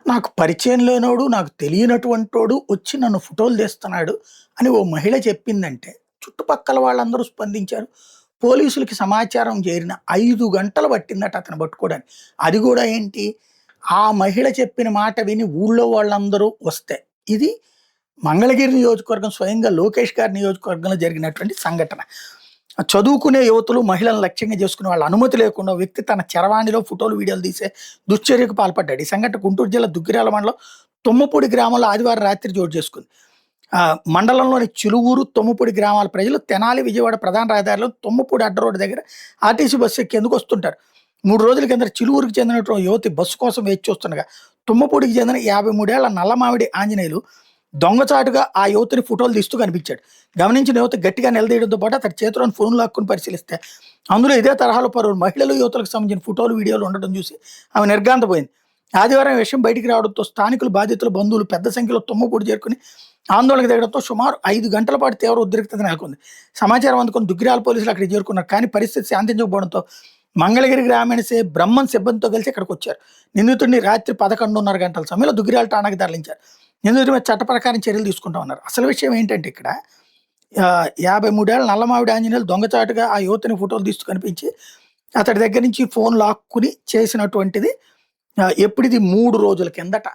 నాకు పరిచయం లేనోడు, నాకు తెలియనటువంటోడు వచ్చి నన్ను ఫోటోలు తీస్తున్నాడు అని ఓ మహిళ చెప్పిందంటే, చుట్టుపక్కల వాళ్ళందరూ స్పందించారు. పోలీసులకి సమాచారం చేరిన 5 గంటలు పట్టిందట అతన్ని పట్టుకోవడానికి. అది గూడా ఏంటి, ఆ మహిళ చెప్పిన మాట విని ఊళ్ళో వాళ్ళందరూ వస్తే. ఇది మంగళగిరి నియోజకవర్గం స్వయంగా లోకేష్ గారి నియోజకవర్గంలో జరిగినటువంటి సంఘటన. చదువుకునే యువతులు, మహిళలను లక్ష్యంగా చేసుకునే వాళ్ళ అనుమతి లేకుండా ఓ వ్యక్తి తన చరవాణిలో ఫోటోలు, వీడియోలు తీసే దుశ్చర్యకు పాల్పడ్డాడు. ఈ సంఘటన గుంటూరు జిల్లా దుగ్గిరాల మండలం తుమ్మపూడి గ్రామంలో ఆదివారం రాత్రి చోటు చేసుకుంది. మండలంలోని చిలువూరు, తొమ్మపూడి గ్రామాల ప్రజలు తెనాలి, విజయవాడ ప్రధాన రహదారిలో తుమ్మపూడి అడ్డ రోడ్డు దగ్గర ఆర్టీసీ బస్సు ఎక్కేందుకు వస్తుంటారు. 3 రోజుల కిందట చిలువూరుకి చెందినటువంటి యువతి బస్సు కోసం వేచి చూస్తుండగా తుమ్మపూడికి చెందిన 53 ఏళ్ల నల్లమావిడి ఆంజనేయులు దొంగచాటుగా ఆ యువతిని ఫోటోలు తీస్తూ కనిపించాడు. గమనించిన యువత గట్టిగా నిలదీయడంతో పాటు అతడి చేతిలోని ఫోన్ లాక్కుని పరిశీలిస్తే అందులో ఇదే తరహాలో పలువురు మహిళలు, యువతులకు సంబంధించిన ఫోటోలు, వీడియోలు ఉండడం చూసి ఆమె నిర్ఘాంతపోయింది. ఆదివారం ఈ విషయం బయటికి రావడంతో స్థానికులు, బాధితులు, బంధువులు పెద్ద సంఖ్యలో తుమ్మపూడి చేరుకుని ఆందోళనకు దిగడంతో సుమారు 5 గంటల పాటు తీవ్ర ఉద్రిక్తత నెలకొంది. సమాచారం అందుకుని దుగ్గిరాల పోలీసులు అక్కడికి చేరుకున్నారు. కానీ పరిస్థితి శాంతించకపోవడంతో మంగళగిరి గ్రామీణ బ్రహ్మన్ సిబ్బందితో కలిసి ఇక్కడికి వచ్చారు. నిందితుడిని రాత్రి 11:30 గంటల సమయంలో దుగ్గిరాల ఠాణాకి తరలించారు. నిందితుడి మీద చట్ట ప్రకారం చర్యలు తీసుకుంటామన్నారు. అసలు విషయం ఏంటంటే ఇక్కడ 53 ఏళ్ల నల్లమావిడి ఆంజనేయులు దొంగచాటుగా ఆ యువతిని ఫోటోలు తీస్తూ కనిపించి అతడి దగ్గర నుంచి ఫోన్ లాక్కుని చేసినటువంటిది ఎప్పుడు ఇది 3 రోజుల కిందట.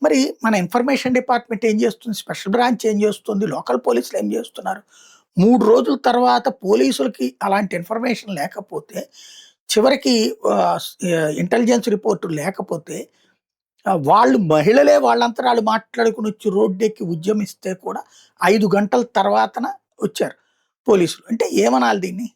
మరి మన ఇన్ఫర్మేషన్ డిపార్ట్మెంట్ ఏం చేస్తుంది? స్పెషల్ బ్రాంచ్ ఏం చేస్తుంది? లోకల్ పోలీసులు ఏం చేస్తున్నారు? 3 రోజుల తర్వాత పోలీసులకి అలాంటి ఇన్ఫర్మేషన్ లేకపోతే, చివరికి ఇంటెలిజెన్స్ రిపోర్ట్ లేకపోతే వాళ్ళు మహిళలే వాళ్ళంతట ఆళ్ళు మాట్లాడుకొని వచ్చి రోడ్డెక్కి ఉద్యమిస్తే కూడా 5 గంటల తర్వాతన వచ్చారు పోలీసులు. అంటే ఏమనాలి దీన్ని?